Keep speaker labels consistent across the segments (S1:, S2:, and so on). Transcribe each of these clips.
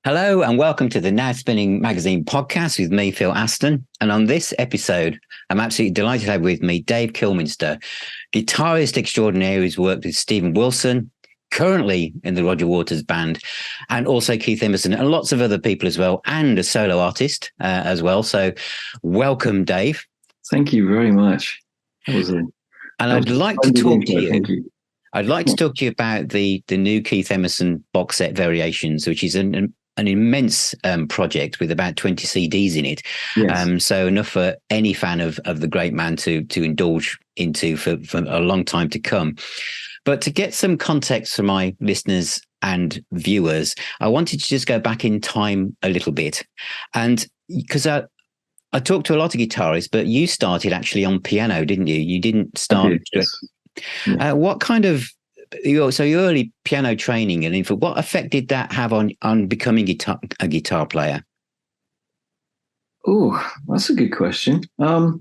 S1: Hello and welcome to the Now Spinning Magazine podcast with me, Phil Aston. And on this episode, I'm absolutely delighted to have with me Dave Kilminster, guitarist extraordinaire who's worked with Stephen Wilson, currently in the Roger Waters Band, and also Keith Emerson and lots of other people as well, and a solo artist as well. So welcome, Dave.
S2: Thank you very much.
S1: I'd like to talk to you.
S2: Thank you.
S1: I'd like to talk to you about the new Keith Emerson box set Variations, which is an immense project with about 20 CDs in it.
S2: Yes.
S1: So enough for any fan of the great man to indulge into for a long time to come. But to get some context for my listeners and viewers, I wanted to just go back in time a little bit. And because I talked to a lot of guitarists, but you started actually on piano, didn't you? You didn't start.
S2: Yes. Yeah.
S1: What kind of your early piano training and what effect did that have on becoming a guitar player?
S2: Oh, that's a good question. I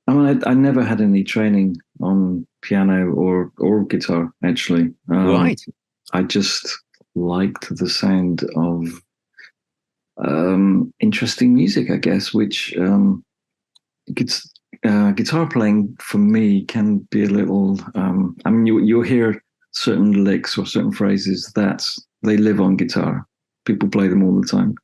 S2: never had any training on piano or guitar, actually.
S1: Right.
S2: I just liked the sound of interesting music, I guess, which guitar playing for me can be a little. You'll hear certain licks or certain phrases that they live on guitar. People play them all the time.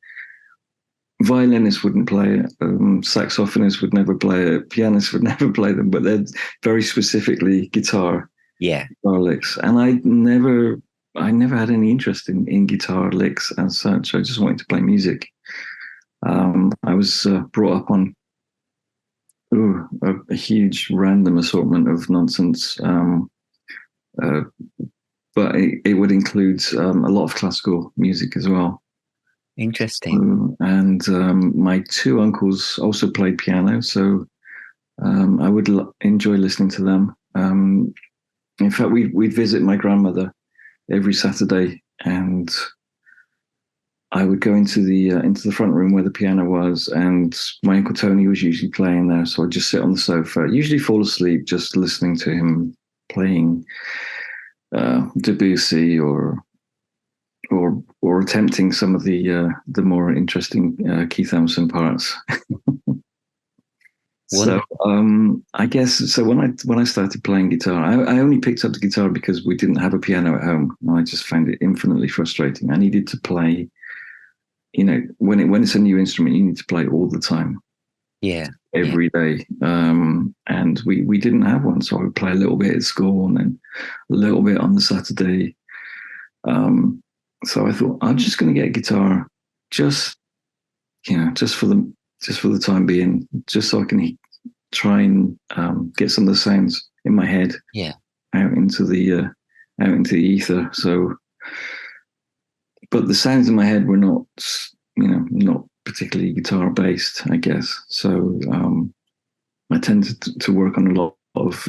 S2: Violinists wouldn't play it. Saxophonists would never play it. Pianists would never play them, but they're very specifically guitar.
S1: Yeah.
S2: Guitar licks, and I never had any interest in guitar licks as such. I just wanted to play music. I was brought up on a huge random assortment of nonsense, but it would include a lot of classical music as well.
S1: Interesting.
S2: And my two uncles also played piano, so I would enjoy listening to them. In fact, we'd visit my grandmother every Saturday, and I would go into the front room where the piano was, and my Uncle Tony was usually playing there. So I'd just sit on the sofa, usually fall asleep, just listening to him playing Debussy or attempting some of the more interesting Keith Emerson parts. So I guess so when I started playing guitar, I only picked up the guitar because we didn't have a piano at home, and I just found it infinitely frustrating. I needed to play. When it's a new instrument, you need to play all the time.
S1: Yeah.
S2: Every day. And we didn't have one, so I would play a little bit at school and then a little bit on the Saturday. So I thought I'm just going to get a guitar, just for the time being, just so I can try and get some of the sounds in my head, out into the ether. So, but the sounds in my head were not particularly guitar based, I guess. So I tended to work on a lot of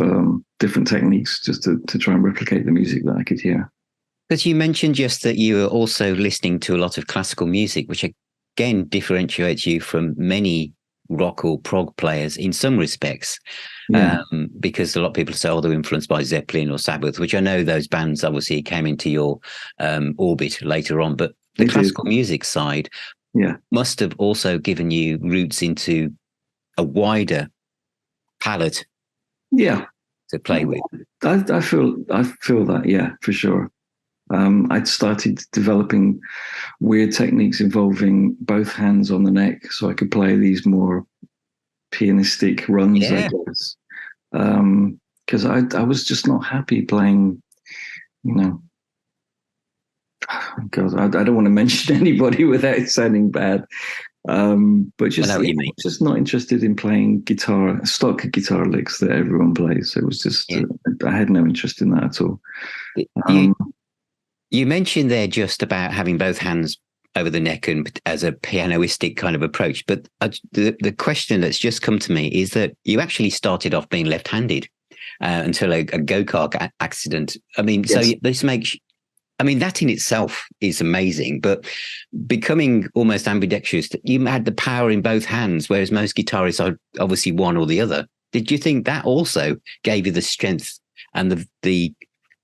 S2: different techniques just to try and replicate the music that I could hear.
S1: Because you mentioned just that you were also listening to a lot of classical music, which again differentiates you from many rock or prog players in some respects.
S2: Yeah.
S1: Because a lot of people say, they're influenced by Zeppelin or Sabbath, which I know those bands obviously came into your orbit later on. But the classical music side must have also given you roots into a wider palette to play with.
S2: I feel that, yeah, for sure. I'd started developing weird techniques involving both hands on the neck, so I could play these more pianistic runs, I guess. Because I was just not happy playing, God, I don't want to mention anybody without it sounding bad. But just not interested in playing stock guitar licks that everyone plays. It was just, I had no interest in that at all.
S1: You mentioned there just about having both hands over the neck and as a pianistic kind of approach. But the question that's just come to me is that you actually started off being left-handed until a go-kart accident. I mean, so this makes... I mean, that in itself is amazing, but becoming almost ambidextrous, you had the power in both hands, whereas most guitarists are obviously one or the other. Did you think that also gave you the strength and the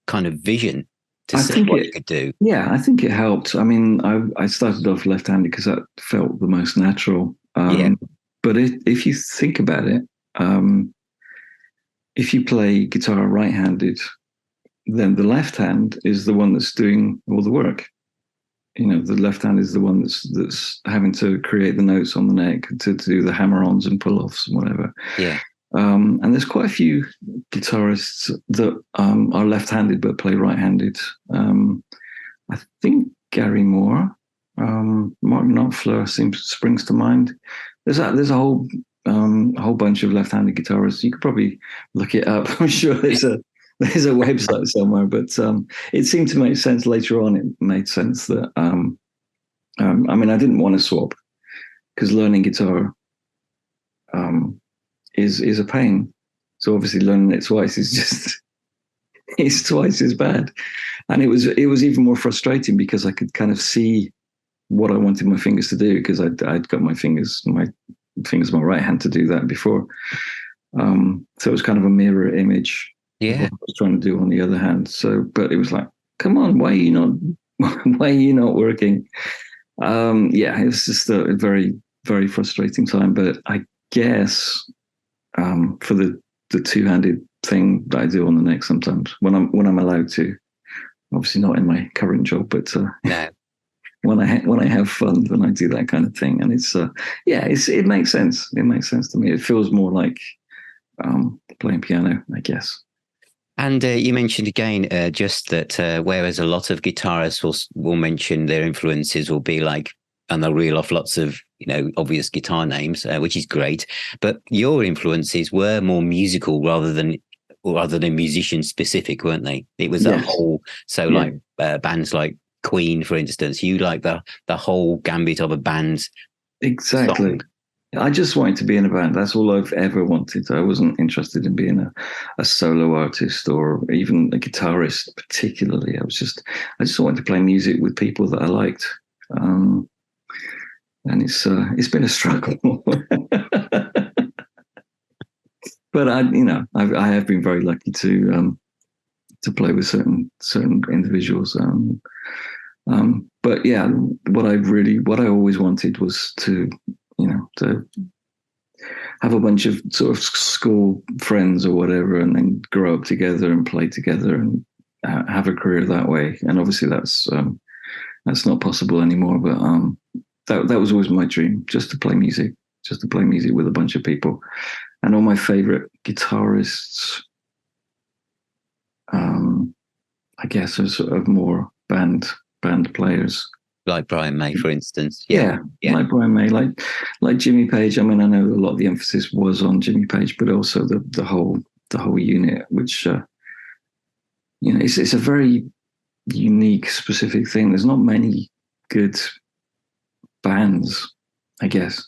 S1: kind of vision to see what you could do?
S2: Yeah, I think it helped. I mean, I started off left-handed because that felt the most natural. But if you think about it, if you play guitar right-handed, then the left hand is the one that's doing all the work. You know, the left hand is the one that's having to create the notes on the neck, to do the hammer-ons and pull-offs and whatever.
S1: Yeah.
S2: And there's quite a few guitarists that are left-handed but play right-handed. I think Gary Moore, Mark Knopfler springs to mind. There's a whole bunch of left-handed guitarists. You could probably look it up. I'm sure there's a website somewhere, but it seemed to make sense later on. It made sense that I mean, I didn't want to swap because learning guitar is a pain. So obviously learning it twice is just it's twice as bad. And it was even more frustrating because I could kind of see what I wanted my fingers to do, because I'd got my fingers my right hand to do that before. So it was kind of a mirror image of what I was trying to do on the other hand. So, but it was like, come on, why are you not working? It was just a very, very frustrating time. But I guess for the two-handed thing that I do on the neck sometimes when I'm allowed to, obviously not in my current job, but
S1: no.
S2: when I have fun, then I do that kind of thing, and it makes sense. It makes sense to me. It feels more like playing piano, I guess.
S1: And you mentioned again just that whereas a lot of guitarists will mention their influences will be like, and they'll reel off lots of obvious guitar names, which is great. But your influences were more musical rather than musician specific, weren't they? It was that whole. So like bands like Queen, for instance, you like the whole gambit of a band's
S2: exactly. Song. I just wanted to be in a band. That's all I've ever wanted. I wasn't interested in being a solo artist or even a guitarist particularly. I just wanted to play music with people that I liked. And it's been a struggle. But I have been very lucky to play with certain individuals. But yeah, what I always wanted was to have a bunch of sort of school friends or whatever, and then grow up together and play together and have a career that way. And obviously that's not possible anymore. But that was always my dream, just to play music with a bunch of people. And all my favorite guitarists, I guess, are sort of more band players.
S1: Like Brian May, for instance.
S2: Yeah. Like Brian May, like Jimmy Page. I mean, I know a lot of the emphasis was on Jimmy Page, but also the whole unit, which it's a very unique, specific thing. There's not many good bands, I guess.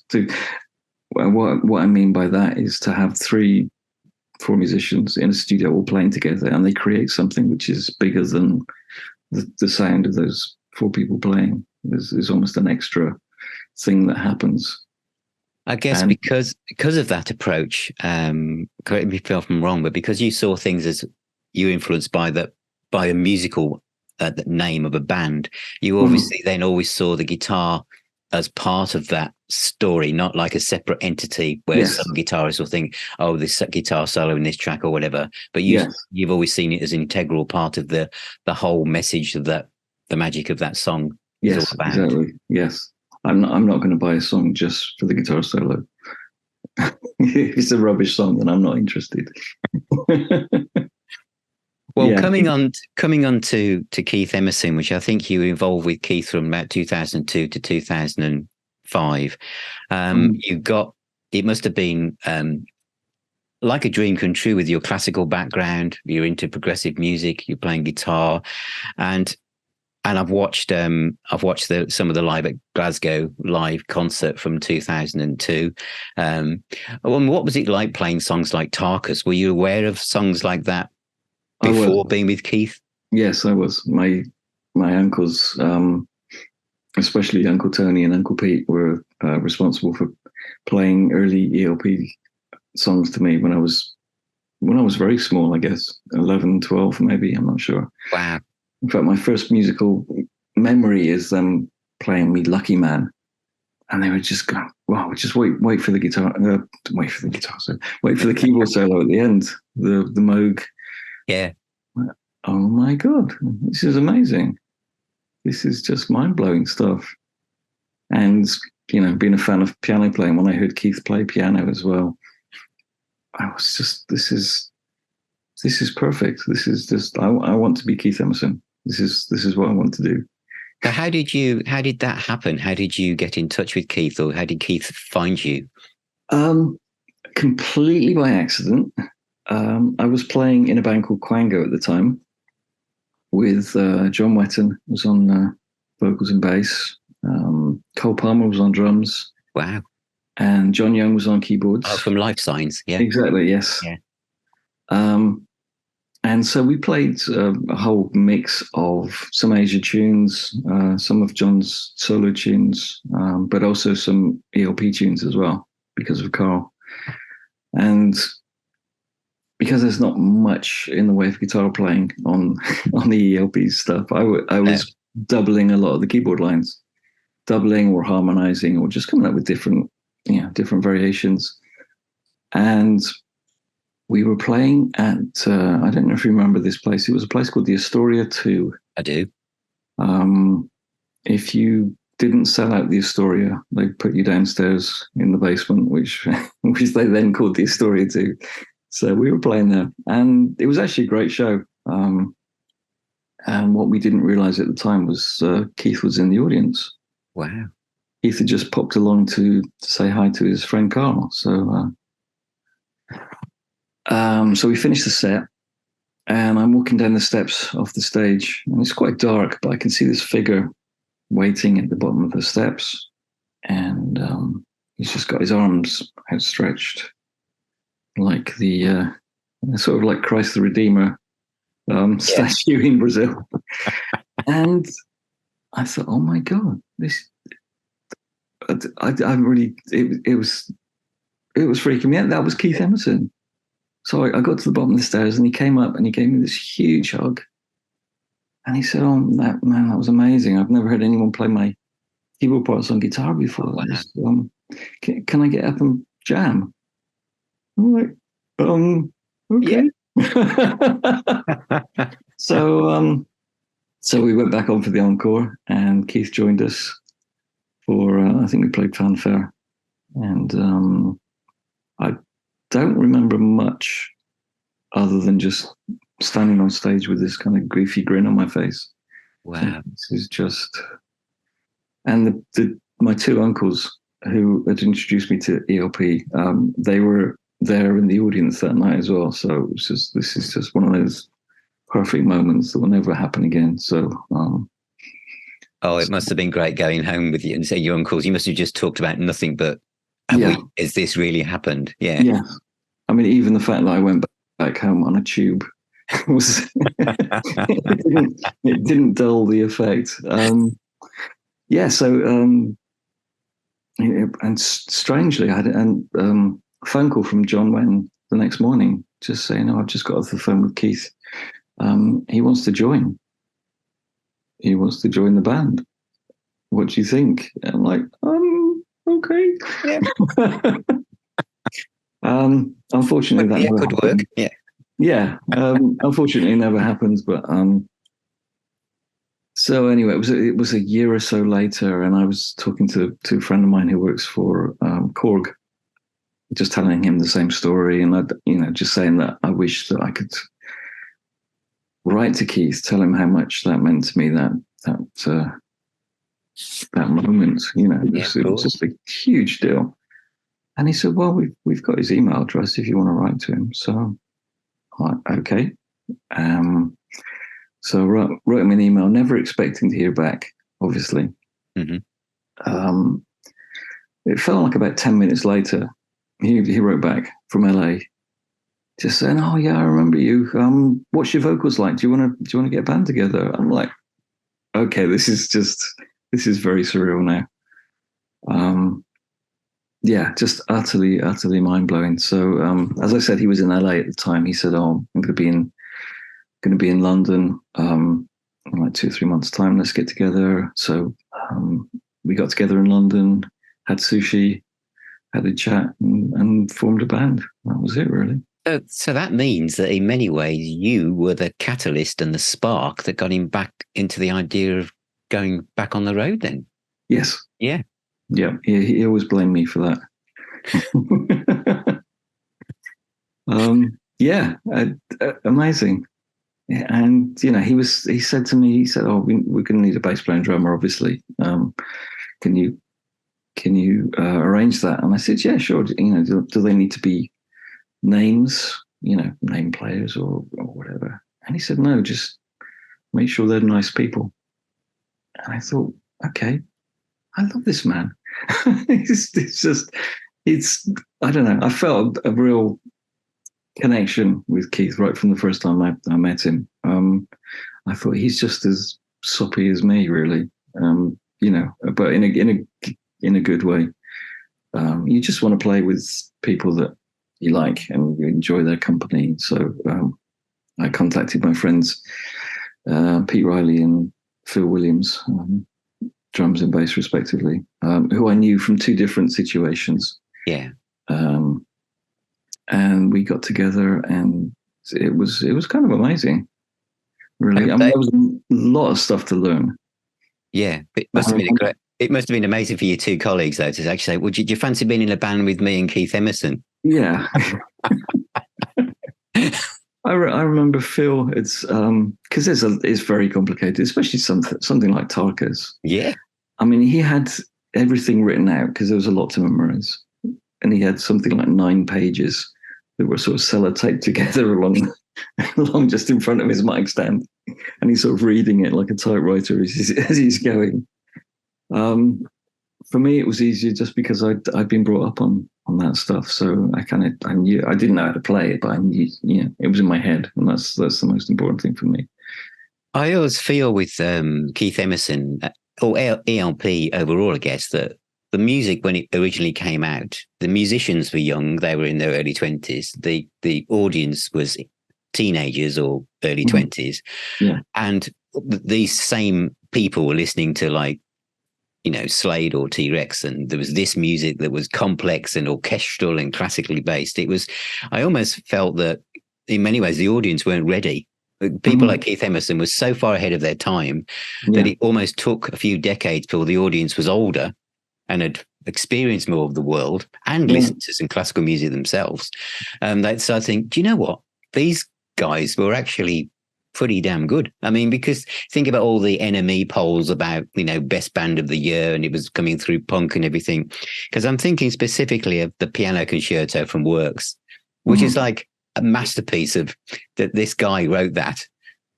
S2: What I mean by that is to have 3-4 musicians in a studio all playing together, and they create something which is bigger than the sound of those 4 people playing. There's almost an extra thing that happens.
S1: I guess because of that approach, correct me if I'm wrong, but because you saw things as you influenced by a musical the name of a band, you obviously then always saw the guitar as part of that story, not like a separate entity where some guitarists will think, oh, this guitar solo in this track or whatever. But you've always seen it as an integral part of the whole message of that, the magic of that song.
S2: Yes, exactly. Yes. I'm not going to buy a song just for the guitar solo. If it's a rubbish song, then I'm not interested.
S1: Well, coming on to Keith Emerson, which I think you were involved with Keith from about 2002 to 2005. It must have been like a dream come true with your classical background. You're into progressive music. You're playing guitar, and I've watched some of the live at Glasgow live concert from 2002. What was it like playing songs like Tarkus? Were you aware of songs like that before being with Keith?
S2: Yes, I was. My uncles, especially Uncle Tony and Uncle Pete, were responsible for playing early ELP songs to me when I was very small, I guess, 11, 12 maybe, I'm not sure.
S1: Wow.
S2: In fact, my first musical memory is them playing me Lucky Man. And they would just go, wow, just wait for the guitar, wait for the guitar, so wait for the keyboard solo at the end, the Moog.
S1: Yeah.
S2: Oh my God, this is amazing. This is just mind-blowing stuff. And, being a fan of piano playing, when I heard Keith play piano as well, I was just, this is perfect. This is just, I want to be Keith Emerson. This is what I want to do.
S1: So how did that happen? How did you get in touch with Keith, or how did Keith find you?
S2: Completely by accident. I was playing in a band called Quango at the time with John Wetton was on vocals and bass. Cole Palmer was on drums.
S1: Wow.
S2: And John Young was on keyboards.
S1: Oh, from Life Signs. Yeah.
S2: Exactly. Yes.
S1: Yeah.
S2: And so we played a whole mix of some Asia tunes, some of John's solo tunes, but also some ELP tunes as well because of Carl. And because there's not much in the way of guitar playing on the ELP stuff, I was doubling a lot of the keyboard lines, doubling or harmonizing or just coming up with different variations. And we were playing at, I don't know if you remember this place. It was a place called the Astoria 2.
S1: I do.
S2: If you didn't sell out the Astoria, they put you downstairs in the basement, which they then called the Astoria 2. So we were playing there. And it was actually a great show. And what we didn't realize at the time was Keith was in the audience.
S1: Wow. Keith
S2: had just popped along to say hi to his friend Carl. So we finished the set, and I'm walking down the steps off the stage, and it's quite dark, but I can see this figure waiting at the bottom of the steps, and he's just got his arms outstretched, like the sort of like Christ the Redeemer statue in Brazil. And I thought, oh my God, this. I really, it was freaking me out. That was Keith Emerson. So I got to the bottom of the stairs, and he came up and he gave me this huge hug. And he said, "Oh, that was amazing. I've never heard anyone play my keyboard parts on guitar before.
S1: Wow.
S2: Can I get up and jam?" I'm like, okay. Yeah. So we went back on for the encore, and Keith joined us for, I think we played Fanfare. And I don't remember much other than just standing on stage with this kind of goofy grin on my face.
S1: Wow.
S2: This is just, and my two uncles who had introduced me to ELP, they were there in the audience that night as well. So this is just one of those perfect moments that will never happen again. So,
S1: it must have been great going home with you and say your uncles. You must have just talked about nothing but, has this really happened? Yeah.
S2: Yeah. I mean, even the fact that I went back home on a tube was it didn't dull the effect. And strangely, I had a phone call from John Wetton the next morning, just saying, "Oh, I've just got off the phone with Keith. He wants to join. He wants to join the band. What do you think?" And I'm like, okay. Yeah. Unfortunately, that never
S1: could
S2: happened.
S1: work. Yeah.
S2: Yeah. Unfortunately, it never happens. But so anyway, it was a year or so later, and I was talking to a friend of mine who works for Korg, just telling him the same story, and just saying that I wish that I could write to Keith, tell him how much that meant to me. That moment, it was just a huge deal. And he said, "Well, we've got his email address if you want to write to him." So, okay. So wrote him an email, never expecting to hear back, obviously. Mm-hmm. It felt like about 10 minutes later, he wrote back from LA, just saying, "Oh yeah, I remember you. What's your vocals like? Do you want to get a band together?" I'm like, okay, this is very surreal now. Yeah, just utterly mind blowing. So, as I said, he was in LA at the time. He said, "Oh, I'm going to be in London in like 2 or 3 months' time, let's get together. So we got together in London, had sushi, had a chat, and formed a band. That was it, really.
S1: So that means that in many ways you were the catalyst and the spark that got him back into the idea of going back on the road then.
S2: Yes.
S1: Yeah.
S2: Yeah. He always blamed me for that. Amazing. And he said to me, "Oh, we're going to need a bass player and drummer, obviously. Can you arrange that?" And I said, "Yeah, sure. Do they need to be names, name players or whatever?" And he said, "No, just make sure they're nice people." And I thought, okay, I love this man. it's I don't know. I felt a real connection with Keith right from the first time I met him. I thought he's just as soppy as me, really. But in a good way. You just want to play with people that you like and you enjoy their company. So I contacted my friends Pete Riley and Phil Williams, drums and bass respectively, who I knew from two different situations.
S1: Yeah.
S2: And we got together, and it was kind of amazing, really. I mean, there was a lot of stuff to learn.
S1: Yeah, it must have been it must have been amazing for your two colleagues, though, to actually say, "Would you fancy being in a band with me and Keith Emerson?"
S2: Yeah. I remember Phil. It's because it's very complicated, especially something like Tarkas.
S1: Yeah.
S2: I mean, he had everything written out because there was a lot to memorize, and he had something like 9 pages that were sort of sellotaped together along just in front of his mic stand, and he's sort of reading it like a typewriter as he's going. For me, it was easier just because I'd been brought up on that stuff, so I knew. I didn't know how to play it, but I knew, it was in my head, and that's the most important thing for me.
S1: I always feel with Keith Emerson or ELP overall, I guess, that the music, when it originally came out, the musicians were young; they were in their early 20s. The audience was teenagers or early 20s,
S2: yeah,
S1: and these same people were listening to Slade or T-Rex, and there was this music that was complex and orchestral and classically based. I almost felt that in many ways the audience weren't ready. People like Keith Emerson was so far ahead of their time that it almost took a few decades till the audience was older and had experienced more of the world and listened to some classical music themselves. So I think, do you know what? These guys were actually pretty damn good. I mean, because think about all the NME polls about, best band of the year, and it was coming through punk and everything. Because I'm thinking specifically of the piano concerto from Works, which is like a masterpiece of that. This guy wrote that,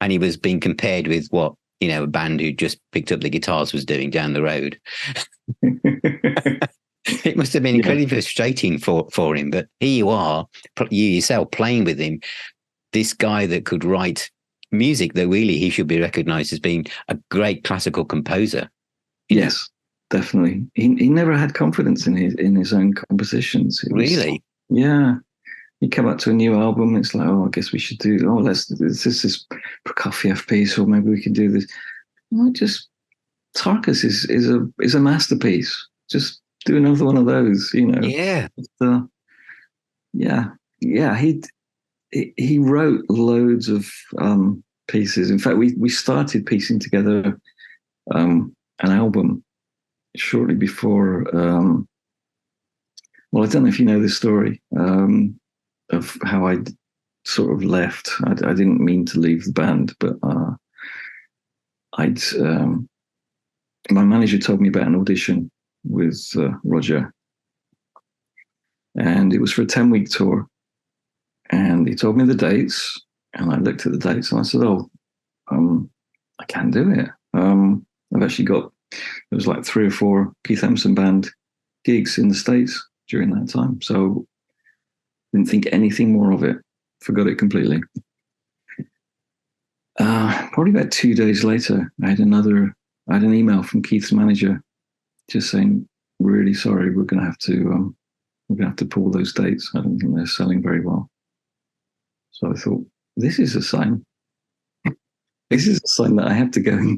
S1: and he was being compared with what, a band who just picked up the guitars was doing down the road. It must have been incredibly frustrating for him. But here you are, you yourself playing with him, this guy that could write music that really he should be recognized as being a great classical composer.
S2: Yes, definitely. He never had confidence in his own compositions.
S1: Really?
S2: Yeah. You come up to a new album, it's like, I guess we should do. This Prokofiev piece, or maybe we can do this. Tarkus is a masterpiece. Just do another one of those,
S1: Yeah.
S2: He wrote loads of pieces. In fact, we started piecing together an album shortly before. Well, I don't know if you know this story of how I sort of left. I didn't mean to leave the band, but my manager told me about an audition with Roger, and it was for a 10-week tour. And he told me the dates, and I looked at the dates, and I said, I can't do it. I've actually there was like 3 or 4 Keith Emerson Band gigs in the States during that time. So didn't think anything more of it. Forgot it completely. Probably about 2 days later, I had an email from Keith's manager just saying, really sorry, we're going to have to pull those dates. I don't think they're selling very well. So I thought, this is a sign. this is a sign that I have to go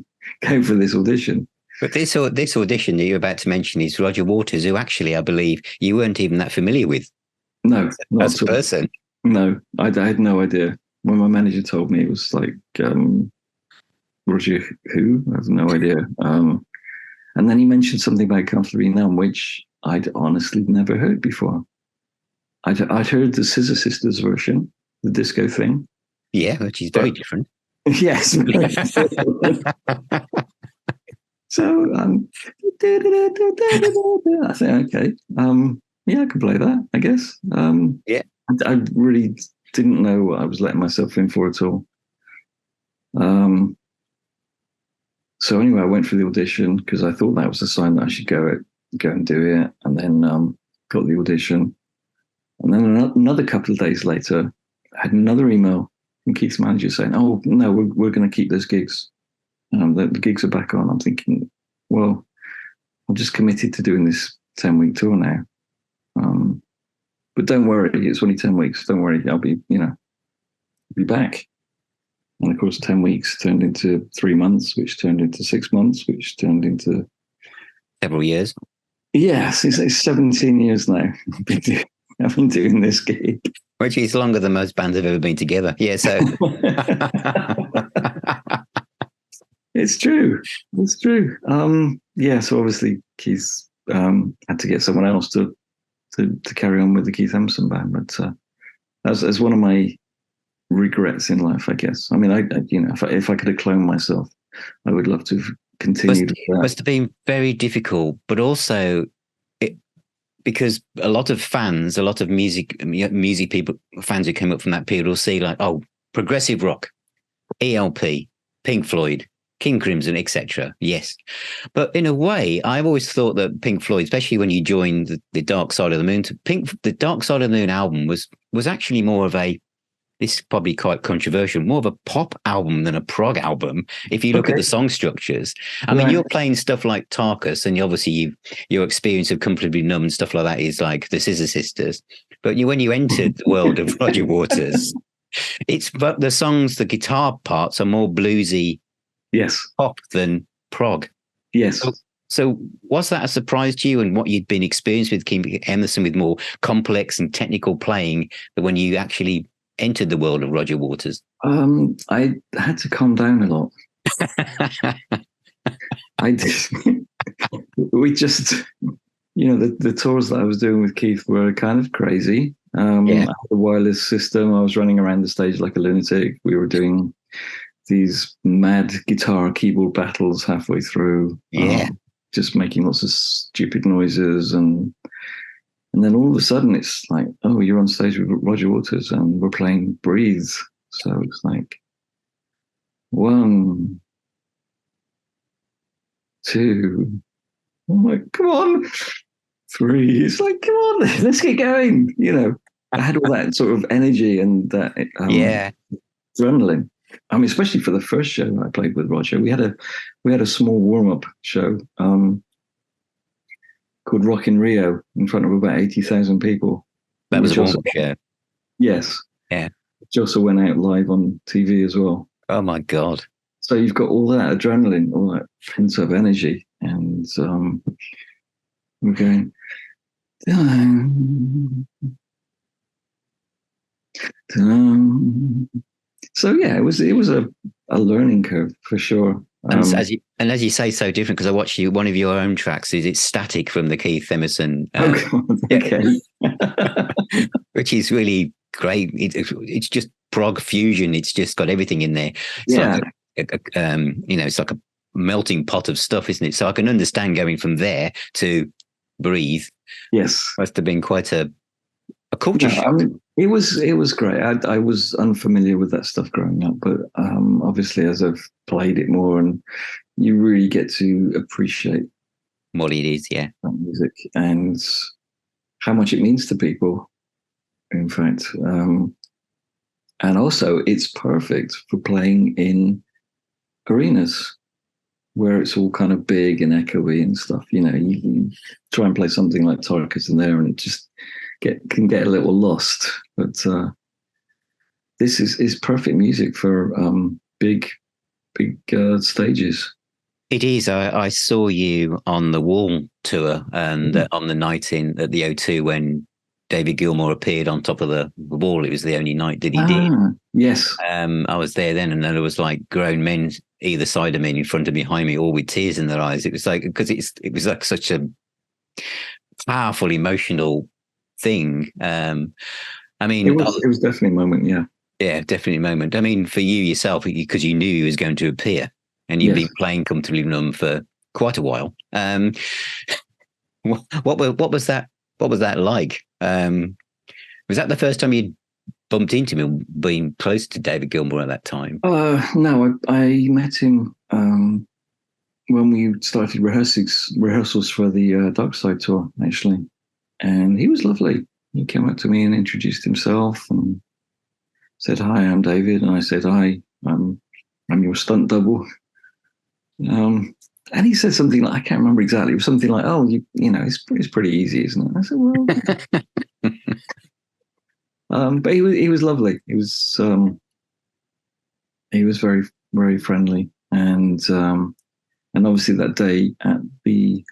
S2: for this audition.
S1: But this audition that you're about to mention is Roger Waters, who actually, I believe, you weren't even that familiar with.
S2: No, not
S1: as a person.
S2: No, I had no idea. When my manager told me, it was like, Roger who? I have no idea. And then he mentioned something about Comfortably Numb, which I'd honestly never heard before. I'd heard the Scissor Sisters version, the disco thing.
S1: Yeah, which is very different.
S2: Yes. So I think, okay, yeah, I could play that, I guess.
S1: Yeah.
S2: I really didn't know what I was letting myself in for at all. So anyway, I went for the audition because I thought that was a sign that I should go and do it, and then got the audition. And then another couple of days later, I had another email from Keith's manager saying, "Oh no, we're going to keep those gigs. The gigs are back on." I'm thinking, well, I'm just committed to doing this 10-week tour now. But don't worry, it's only 10 weeks. Don't worry, I'll be back. And of course, 10 weeks turned into 3 months, which turned into 6 months, which turned into
S1: several years.
S2: Yes, it's 17 years now. I've been doing this gig,
S1: which is longer than most bands have ever been together. Yeah, so
S2: it's true. It's true. Yeah, so obviously Keith had to get someone else to carry on with the Keith Emerson Band, but as one of my regrets in life, I guess. I mean, I if I could have cloned myself, I would love to have continued.
S1: Must have been very difficult, but also because a lot of fans, a lot of music people, fans who came up from that period will see like, oh, progressive rock, ELP, Pink Floyd, King Crimson, etc. Yes, but in a way, I've always thought that Pink Floyd, especially when you joined the Dark Side of the Moon, the Dark Side of the Moon album was actually more of a, this is probably quite controversial, more of a pop album than a prog album. If you look at the song structures, I mean, you're playing stuff like Tarkus, and obviously your experience of Comfortably Numb and stuff like that is like the Scissor Sisters. But when you entered the world of Roger Waters, but the songs, the guitar parts are more bluesy, pop than prog.
S2: Yes.
S1: So was that a surprise to you, and what you'd been experienced with Keith Emerson with more complex and technical playing, that when you actually entered the world of Roger Waters?
S2: I had to calm down a lot. I did. We just, the tours that I was doing with Keith were kind of crazy. I had a wireless system. I was running around the stage like a lunatic. We were doing these mad guitar keyboard battles halfway through. Just making lots of stupid noises, and then all of a sudden it's like, oh, you're on stage with Roger Waters and we're playing Breathe. So it's like 1, 2, I'm like, come on, 3. It's like, come on, let's get going. I had all that sort of energy and that adrenaline. I mean, especially for the first show I played with Roger, we had a small warm-up show called Rock in Rio in front of about 80,000 people.
S1: That was a warm-up show.
S2: Yes.
S1: Yeah.
S2: Which also went out live on TV as well.
S1: Oh my God.
S2: So you've got all that adrenaline, all that pent-up energy, and we're going. So yeah, it was a learning curve for sure.
S1: And as you say, so different, because I watched one of your own tracks is Static from the Keith Emerson. Which is really great. It's just prog fusion. It's just got everything in there. It's it's like a melting pot of stuff, isn't it? So I can understand going from there to Breathe.
S2: Yes,
S1: must have been quite a culture shock.
S2: I mean, it was great. I was unfamiliar with that stuff growing up, but obviously as I've played it more, and you really get to appreciate
S1: what it is,
S2: music and how much it means to people. In fact, and also it's perfect for playing in arenas where it's all kind of big and echoey and stuff. You try and play something like Tarkus in there, and it just can get a little lost. But this is perfect music for big stages.
S1: It is. I saw you on the Wall tour and on the night at the O2 when David Gilmour appeared on top of the wall. It was the only night that he did.
S2: Yes.
S1: I was there then, and then there was like grown men either side of me, in front of me, behind me, all with tears in their eyes. It was like, because it was like such a powerful, emotional thing. I mean,
S2: it was definitely a moment.
S1: Yeah, definitely a moment. I mean, for you yourself, because you knew he was going to appear, and you've been playing Comfortably Numb for quite a while. What was that? What was that like? Was that the first time you bumped into him, being close to David Gilmour at that time?
S2: No, I met him when we started rehearsals for the Dark Side tour, actually, and he was lovely. He came up to me and introduced himself and said, "Hi, I'm David," and I said, "Hi, I'm your stunt double." And he said something like, I can't remember exactly. It was something like, "Oh, you know, it's pretty easy, isn't it?" I said, "Well," but he was lovely. He was very, very friendly, and obviously that day at the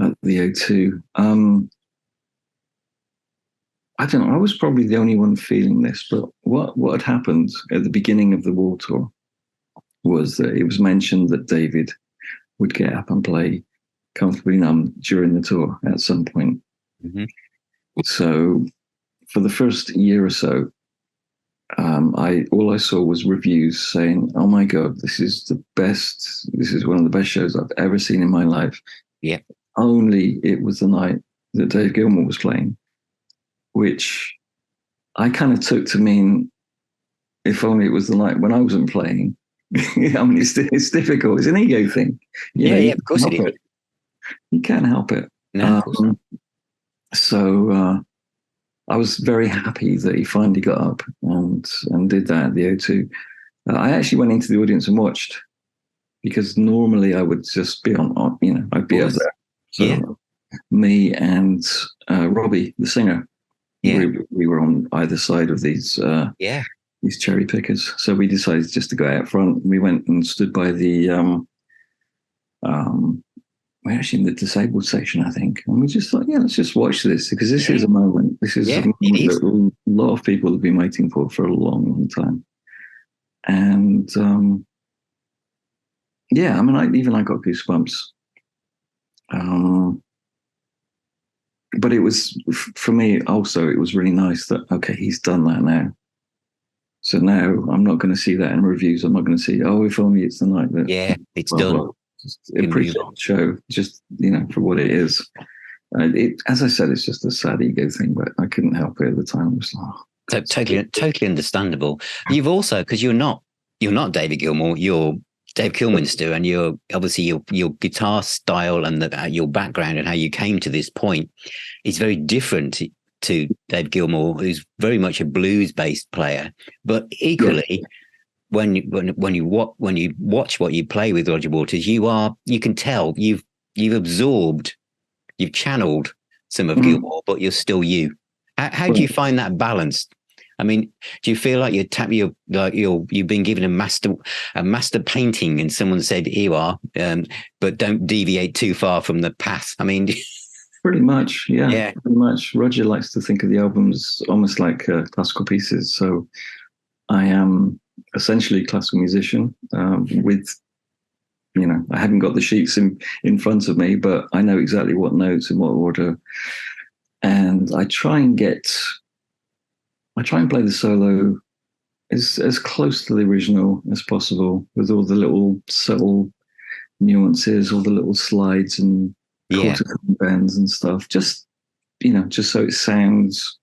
S2: O2, I don't know. I was probably the only one feeling this, but what had happened at the beginning of the Wall tour was that it was mentioned that David would get up and play Comfortably Numb during the tour at some point.
S1: Mm-hmm.
S2: So for the first year or so, all I saw was reviews saying, "Oh my God, this is the best. This is one of the best shows I've ever seen in my life."
S1: Yeah.
S2: Only it was the night that Dave Gilmour was playing, which I kind of took to mean, if only it was the night when I wasn't playing. I mean, it's difficult. It's an ego thing.
S1: Yeah, of course it is.
S2: You can't help it.
S1: No, of course not.
S2: So I was very happy that he finally got up and did that at the O2. I actually went into the audience and watched, because normally I would just be on I'd be up there. So me and Robbie, the singer, we were on either side of these cherry pickers. So we decided just to go out front. We went and stood by the we're actually in the disabled section, I think, and we just thought, let's just watch this, because this is a moment. This is a moment that a lot of people have been waiting for a long, long time. And I mean, I got goosebumps. But it was, for me also, it was really nice that, okay, he's done that now. So now I'm not going to see that in reviews. I'm not going to see, "Oh, if only it's the night that..."
S1: It's done.
S2: Well, just appreciate the show, just, for what it is. As I said, it's just a sad ego thing, but I couldn't help it at the time. It was like,
S1: totally understandable. You've also, because you're not David Gilmour, you're Dave Kilminster, and you're obviously your guitar style and your background and how you came to this point is very different to Dave Gilmour, who's very much a blues-based player. But equally, when you watch what you play with Roger Waters, you can tell you've absorbed, you've channeled some of Gilmour, but you're still you. How do you find that balance? I mean, do you feel like you've been given a master painting, and someone said, "Here you are, but don't deviate too far from the path"? I mean,
S2: pretty much, pretty much. Roger likes to think of the albums almost like classical pieces. So I am essentially a classical musician with, I haven't got the sheets in front of me, but I know exactly what notes in what order, and I try and play the solo as close to the original as possible, with all the little subtle nuances, all the little slides and quarter bends and stuff. Just so it sounds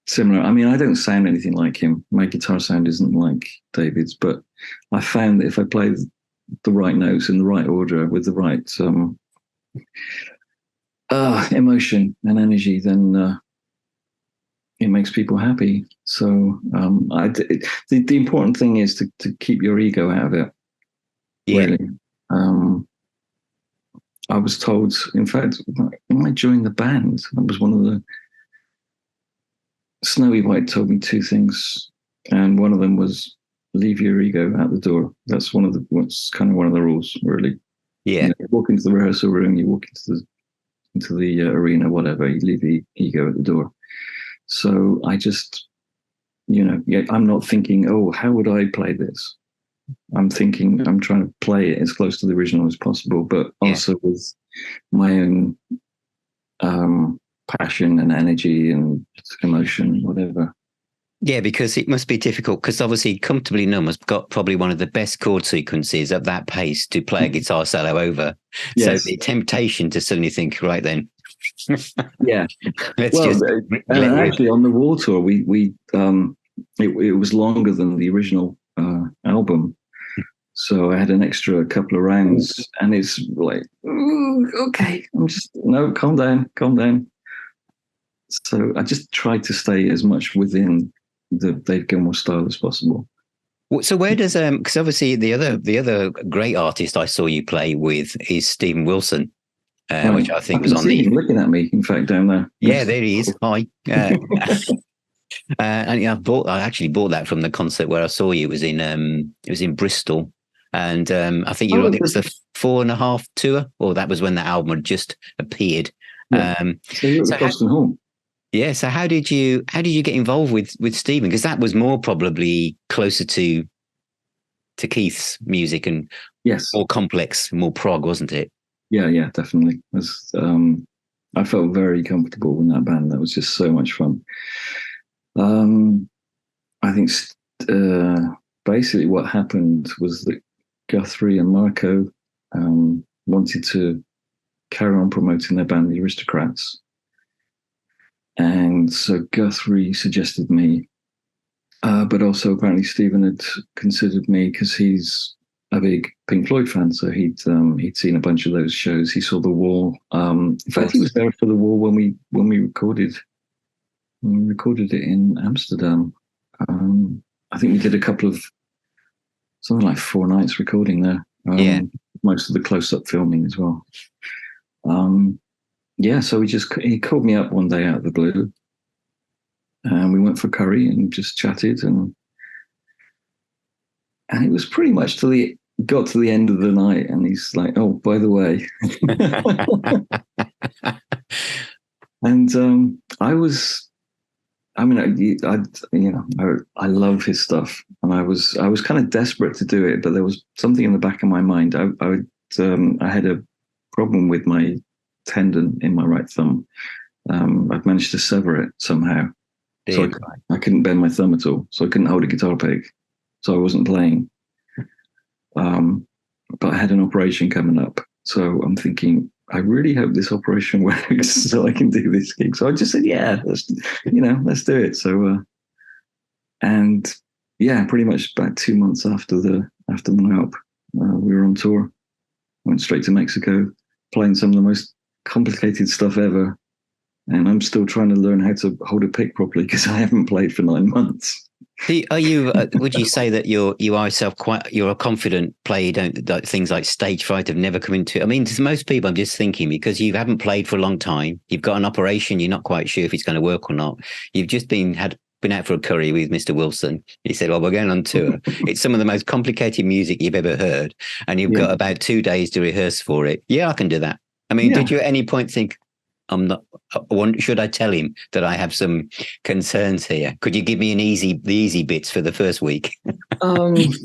S2: similar. I mean, I don't sound anything like him. My guitar sound isn't like David's, but I found that if I play the right notes in the right order with the right emotion and energy, then it makes people happy. So the important thing is to keep your ego out of it. Really. I was told, in fact, when I joined the band, that was one of the... Snowy White told me two things, and one of them was, leave your ego out the door. That's what's kind of one of the rules, really.
S1: Yeah.
S2: You walk into the rehearsal room, you walk into the arena, whatever. You leave the ego at the door. So I just, I'm not thinking, oh, how would I play this? I'm thinking I'm trying to play it as close to the original as possible, but also with my own passion and energy and emotion, whatever.
S1: Yeah, because it must be difficult, because obviously Comfortably Numb has got probably one of the best chord sequences at that pace to play a guitar solo over. Yes. So the temptation to suddenly think, right then.
S2: Yeah.
S1: Actually
S2: on the War Tour, it was longer than the original album. So I had an extra couple of rounds, and it's like, okay, calm down. So I just tried to stay as much within the Dave Gilmour style as possible.
S1: So where does because obviously the other great artist I saw you play with is Steven Wilson, which I think was on the
S2: looking at me, in fact, down there.
S1: Yeah, there he is. Hi. And I actually bought that from the concert where I saw you. It was in Bristol, and I think it was the 4.5 tour, or that was when the album had just appeared.
S2: Yeah. So you're at the Boston Hall.
S1: Yeah. So how did you get involved with Steven? Because that was more probably closer to Keith's music and more complex, more prog, wasn't it?
S2: Yeah, definitely. I felt very comfortable in that band. That was just so much fun. I think basically what happened was that Guthrie and Marco wanted to carry on promoting their band, the Aristocrats. And so Guthrie suggested me, but also apparently Steven had considered me because he's a big Pink Floyd fan. So he'd seen a bunch of those shows. He saw The Wall. In fact, he was there for The Wall when we recorded it in Amsterdam. I think we did a couple of something like 4 nights recording there. Most of the close-up filming as well. So he called me up one day out of the blue, and we went for curry and just chatted, and it was pretty much got to the end of the night, and he's like, "Oh, by the way," and I love his stuff, and I was kind of desperate to do it, but there was something in the back of my mind. I had a problem with my tendon in my right thumb. I'd managed to sever it somehow, so I couldn't bend my thumb at all. So I couldn't hold a guitar pick, so I wasn't playing. But I had an operation coming up, so I'm thinking, I really hope this operation works so I can do this gig. So I just said, let's do it. So, pretty much about 2 months after my op, we were on tour. Went straight to Mexico, playing some of the most complicated stuff ever. And I'm still trying to learn how to hold a pick properly because I haven't played for 9 months.
S1: Are you? Would you say that you are yourself you're a confident player? You don't like things like stage fright have never come into it. I mean, to most people, I'm just thinking because you haven't played for a long time, you've got an operation, you're not quite sure if it's going to work or not. You've just been out for a curry with Mr. Wilson. He said, "Well, we're going on tour. It's some of the most complicated music you've ever heard, and you've got about 2 days to rehearse for it." Yeah, I can do that. I mean, did you at any point think, I'm not, should I tell him that I have some concerns here? Could you give me the easy bits for the first week?
S2: I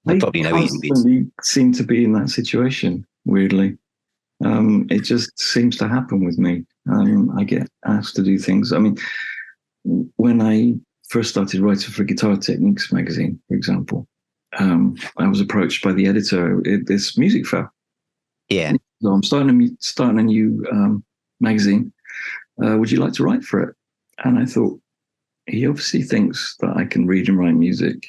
S1: probably no easy bits.
S2: Seem to be in that situation, weirdly. It just seems to happen with me. I get asked to do things. I mean, when I first started writing for Guitar Techniques magazine, for example, I was approached by the editor at this music fair.
S1: Yeah.
S2: So I'm starting a new magazine. Would you like to write for it? And I thought, he obviously thinks that I can read and write music.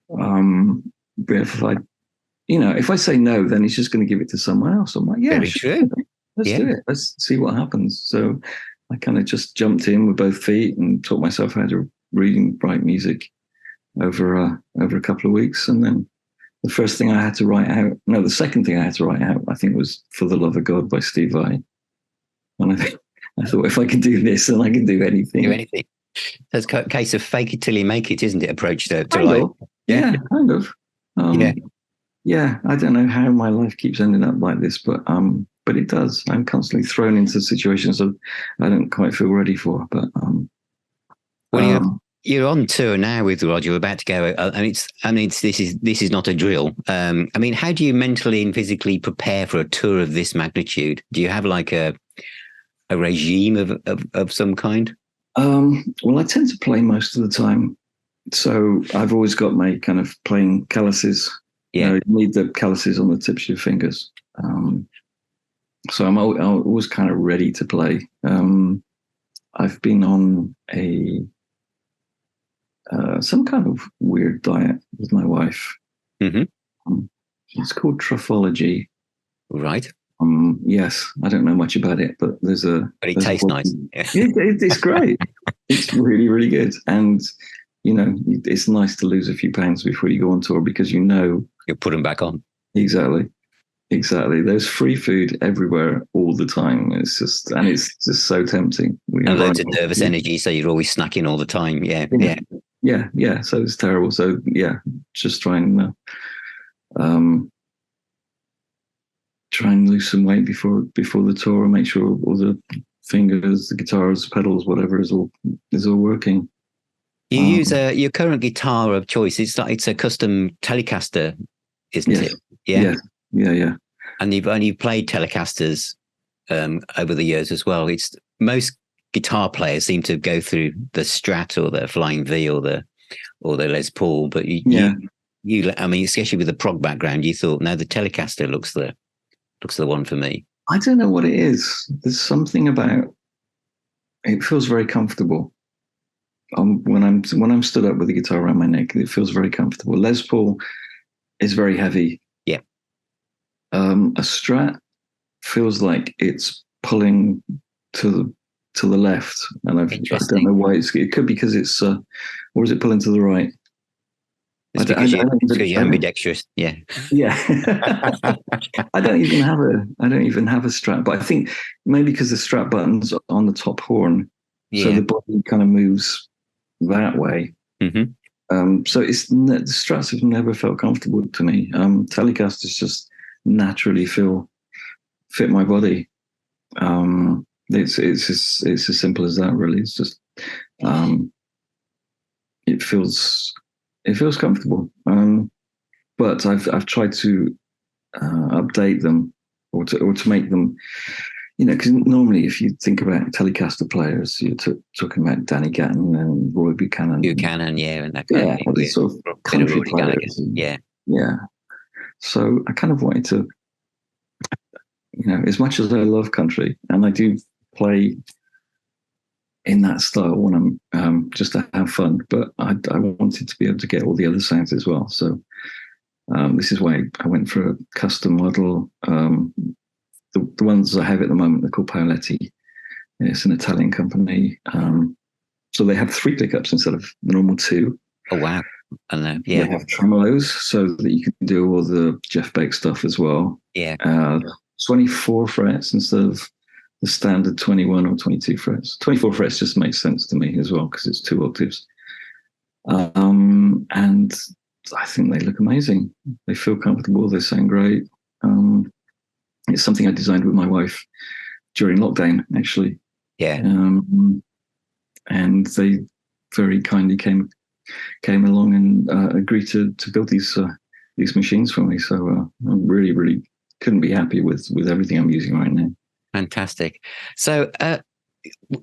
S2: But if I say no, then he's just going to give it to someone else. I'm like,
S1: very true.
S2: Let's do it. Let's see what happens. So I kind of just jumped in with both feet and taught myself how to read and write music over a couple of weeks, and then. The first thing I had to write out, the second thing I had to write out, I think, was For the Love of God by Steve Vai. And I thought, if I can do this, then I can do anything.
S1: That's a case of fake it till you make it, isn't it? Approach to
S2: Kind
S1: life.
S2: of. Yeah, kind of.
S1: Yeah.
S2: Yeah, I don't know how my life keeps ending up like this, but it does. I'm constantly thrown into situations that I don't quite feel ready for. But
S1: well, you're on tour now with Roger. We're about to go, this is not a drill. I mean, how do you mentally and physically prepare for a tour of this magnitude? Do you have like a regime of some kind?
S2: Well, I tend to play most of the time, so I've always got my kind of playing calluses.
S1: Yeah,
S2: you need the calluses on the tips of your fingers. So I'm always kind of ready to play. I've been on some kind of weird diet with my wife.
S1: Mm-hmm.
S2: It's called truffology.
S1: Right.
S2: Yes, I don't know much about it, but
S1: but it tastes nice.
S2: It's great. It's really, really good. And, it's nice to lose a few pounds before you go on tour because you'll
S1: put them back on.
S2: Exactly. There's free food everywhere all the time. It's just so tempting.
S1: And loads of nervous energy, so you're always snacking all the time. Yeah.
S2: So it's terrible. So yeah, just try and lose some weight before the tour and make sure all the fingers, the guitars, pedals, whatever is all working.
S1: You use your current guitar of choice. It's a custom Telecaster, isn't it?
S2: Yeah.
S1: And you've played Telecasters over the years as well. It's most guitar players seem to go through the Strat or the Flying V or the Les Paul, but you I mean, especially with the prog background, you thought, no, the Telecaster looks the one for me.
S2: I don't know what it is. There's something about it. Feels very comfortable. When I'm stood up with the guitar around my neck, it feels very comfortable. Les Paul is very heavy.
S1: Yeah.
S2: A Strat feels like it's pulling to the left, and I don't know why. It could be because it's or is it pulling to the right?
S1: It's because you're ambidextrous. Yeah.
S2: I don't even have a Strat, but I think maybe because the Strat button's on the top horn, so the body kind of moves that way.
S1: Mm-hmm.
S2: So the Strats have never felt comfortable to me. Telecasters just naturally fit my body. It's as simple as that, really. It's just it feels comfortable. But I've tried to update them or to make them, because normally if you think about Telecaster players, you're talking about Danny Gatton and Roy Buchanan.
S1: And that kind of thing.
S2: Sort of country players. Yeah. So I kind of wanted to, as much as I love country, and I do play in that style when I'm just to have fun, but I wanted to be able to get all the other sounds as well. So this is why I went for a custom model. The ones I have at the moment, they're called Paoletti. It's an Italian company. So they have 3 pickups instead of the normal 2.
S1: Oh, wow. And
S2: they have tremolos so that you can do all the Jeff Beck stuff as well. 24 frets instead of the standard 21 or 22 frets. 24 frets just makes sense to me as well because it's 2 octaves. And I think they look amazing. They feel comfortable. They sound great. It's something I designed with my wife during lockdown, actually.
S1: Yeah.
S2: And they very kindly came along and agreed to build these machines for me. So I'm really, really couldn't be happy with everything I'm using right now.
S1: Fantastic. So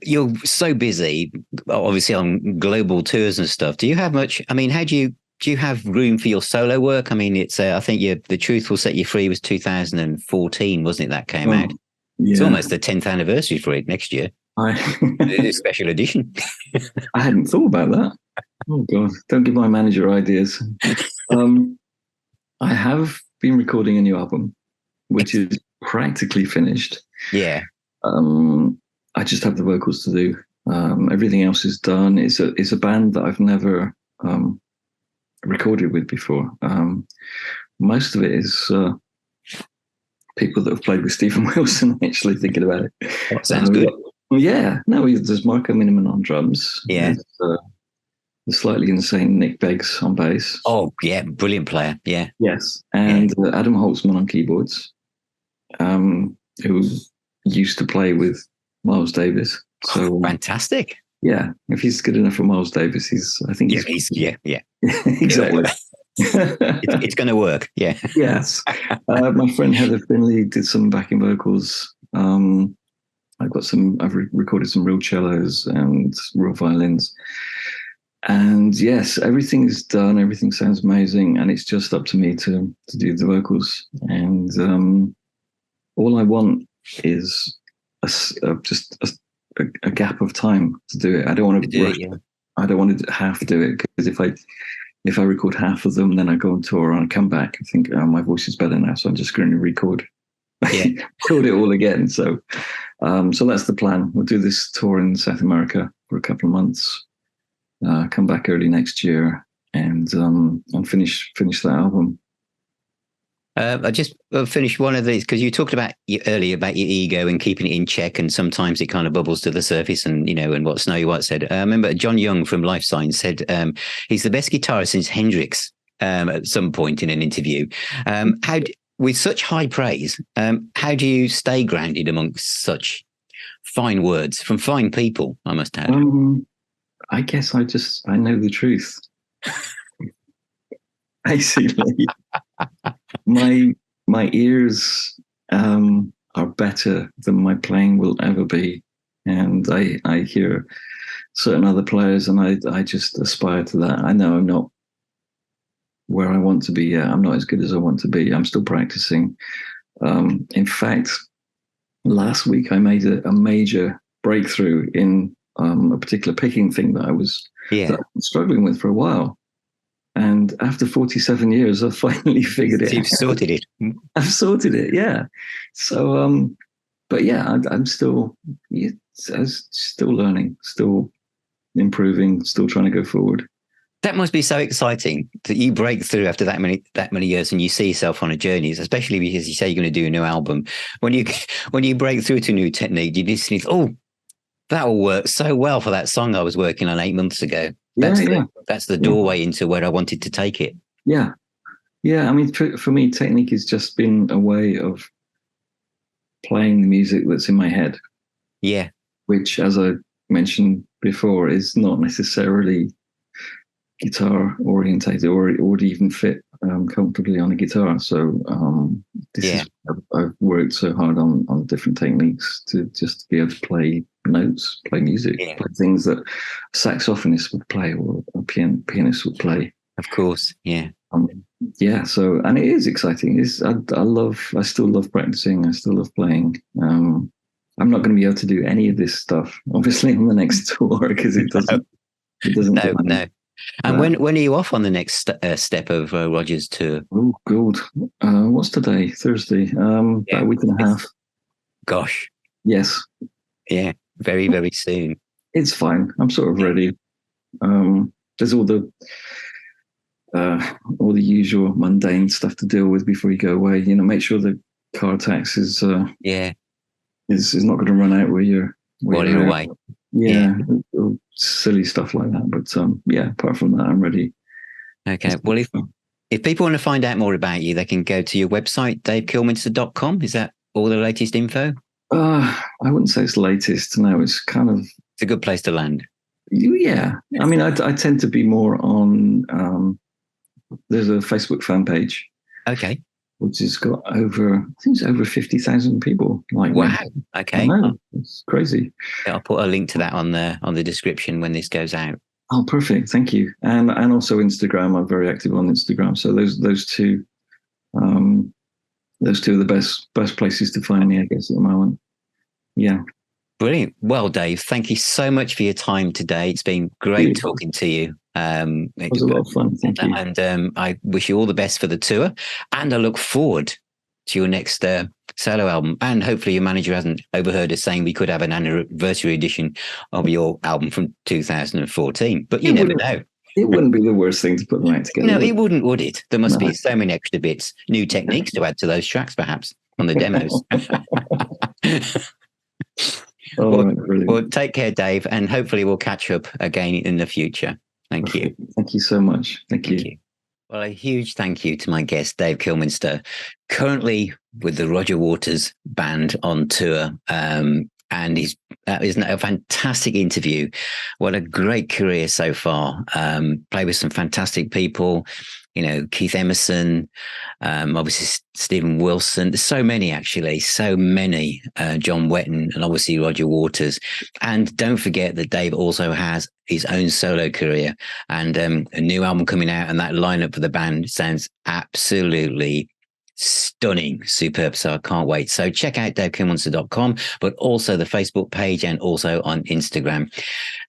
S1: you're so busy, obviously on global tours and stuff. Do you have much? I mean, how do you have room for your solo work? I mean, it's I think The Truth Will Set You Free was 2014, wasn't it? That came out. Yeah. It's almost the 10th anniversary for it next year. A special edition.
S2: I hadn't thought about that. Oh God! Don't give my manager ideas. I have been recording a new album, which is practically finished.
S1: Yeah.
S2: I just have the vocals to do. Everything else is done. It's a band that I've never recorded with before. Most of it is people that have played with Stephen Wilson, actually, thinking about it.
S1: Sounds good.
S2: Yeah, no, there's Marco Miniman on drums.
S1: Yeah.
S2: There's, the slightly insane Nick Beggs on bass.
S1: Oh, yeah, brilliant player. Yeah.
S2: Yes, and Adam Holtzman on keyboards, who used to play with Miles Davis. So
S1: fantastic.
S2: Yeah, if he's good enough for Miles Davis, I think he's exactly.
S1: It's going to work. Yeah.
S2: Yes. My friend Heather Finley did some backing vocals. I've recorded some real cellos and real violins. And yes, everything is done. Everything sounds amazing, and it's just up to me to do the vocals. And all I want is just a gap of time to do it. I don't want to rush. I don't want to half do it, because if I record half of them, then I go on tour and I come back and think, oh, my voice is better now, so I'm just going to record it all again. So that's the plan. We'll do this tour in South America for a couple of months. Come back early next year and finish that album.
S1: I just finished one of these, because you talked about earlier about your ego and keeping it in check, and sometimes it kind of bubbles to the surface, and and what Snowy White said. I remember John Young from Life Signs said he's the best guitarist since Hendrix at some point in an interview. With such high praise, how do you stay grounded amongst such fine words from fine people, I must add?
S2: I guess I know the truth. Basically, my ears are better than my playing will ever be, and I hear certain other players, and I just aspire to that. I know I'm not where I want to be yet. I'm not as good as I want to be. I'm still practicing. In fact, last week I made a major breakthrough in a particular picking thing that I was struggling with for a while. And after 47 years, I finally figured it out.
S1: You've sorted it.
S2: I've sorted it, yeah. So, but yeah, I'm still learning, still improving, still trying to go forward.
S1: That must be so exciting that you break through after that many years, and you see yourself on a journey, especially because you say you're going to do a new album. When you break through to a new technique, you just think, oh, that will work so well for that song I was working on 8 months ago. That's the doorway into where I wanted to take it.
S2: Yeah. I mean, for me, technique has just been a way of playing the music that's in my head.
S1: Yeah.
S2: Which, as I mentioned before, is not necessarily guitar orientated or would even fit comfortably on a guitar. So I've worked so hard on different techniques to just be able to play notes, play music, play things that a saxophonist would play or a pianist would play.
S1: Of course, yeah.
S2: So, and it is exciting. I still love practicing. I still love playing. I'm not going to be able to do any of this stuff, obviously, on the next tour, because it doesn't.
S1: No. And when are you off on the next step of Roger's tour?
S2: Oh, God. What's today? Thursday. About a week and a half.
S1: Gosh.
S2: Yes.
S1: Yeah. Very, very soon.
S2: It's fine. I'm sort of ready. There's all the usual mundane stuff to deal with before you go away. Make sure the car tax is not going to run out while you're
S1: away.
S2: Yeah. Silly stuff like that. But apart from that, I'm ready.
S1: Okay. Well, if people want to find out more about you, they can go to your website, davekilminster.com. Is that all the latest info?
S2: I wouldn't say it's latest. No, it's kind of...
S1: It's a good place to land.
S2: Yeah. I mean, I tend to be more on... there's a Facebook fan page.
S1: Okay.
S2: Which has got over 50,000 people.
S1: Wow. Okay.
S2: I know. It's crazy.
S1: I'll put a link to that on the description when this goes out.
S2: Oh, perfect. Thank you. And also Instagram. I'm very active on Instagram. So those two are the best places to find me, I guess, at the moment. Yeah.
S1: Brilliant. Well, Dave, thank you so much for your time today. It's been great talking to you.
S2: It was a lot of fun. Thank you.
S1: And I wish you all the best for the tour. And I look forward to your next solo album. And hopefully your manager hasn't overheard us saying we could have an anniversary edition of your album from 2014. But you never know.
S2: It wouldn't be the worst thing to put them out together.
S1: No, it wouldn't, would it? There must be so many extra bits, new techniques to add to those tracks, perhaps, on the demos.
S2: All right, brilliant.
S1: Well, take care, Dave, and hopefully we'll catch up again in the future. Thank you.
S2: Thank you so much. Thank you.
S1: Well, a huge thank you to my guest, Dave Kilminster, currently with the Roger Waters Band on tour. And isn't it a fantastic interview? What a great career so far. Played with some fantastic people, Keith Emerson, obviously Stephen Wilson. There's so many, actually, John Wetton, and obviously Roger Waters. And don't forget that Dave also has his own solo career and a new album coming out, and that lineup for the band sounds absolutely stunning, superb. So I can't wait. So check out davekilminster.com, but also the Facebook page and also on Instagram.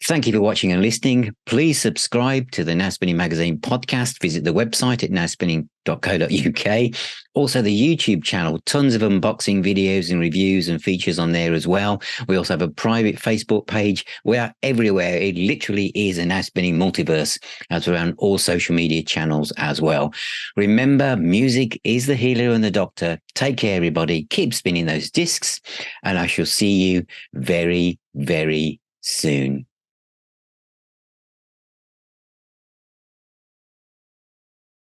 S1: Thank you for watching and listening. Please subscribe to the Now Spinning Magazine podcast. Visit the website at nowspinning.co.uk. Also the YouTube channel, tons of unboxing videos and reviews and features on there as well. We also have a private Facebook page. We are everywhere. It literally is a Now Spinning multiverse, as we're on all social media channels as well. Remember, music is the healer and the doctor. Take care, everybody. Keep spinning those discs, and I shall see you very, very soon.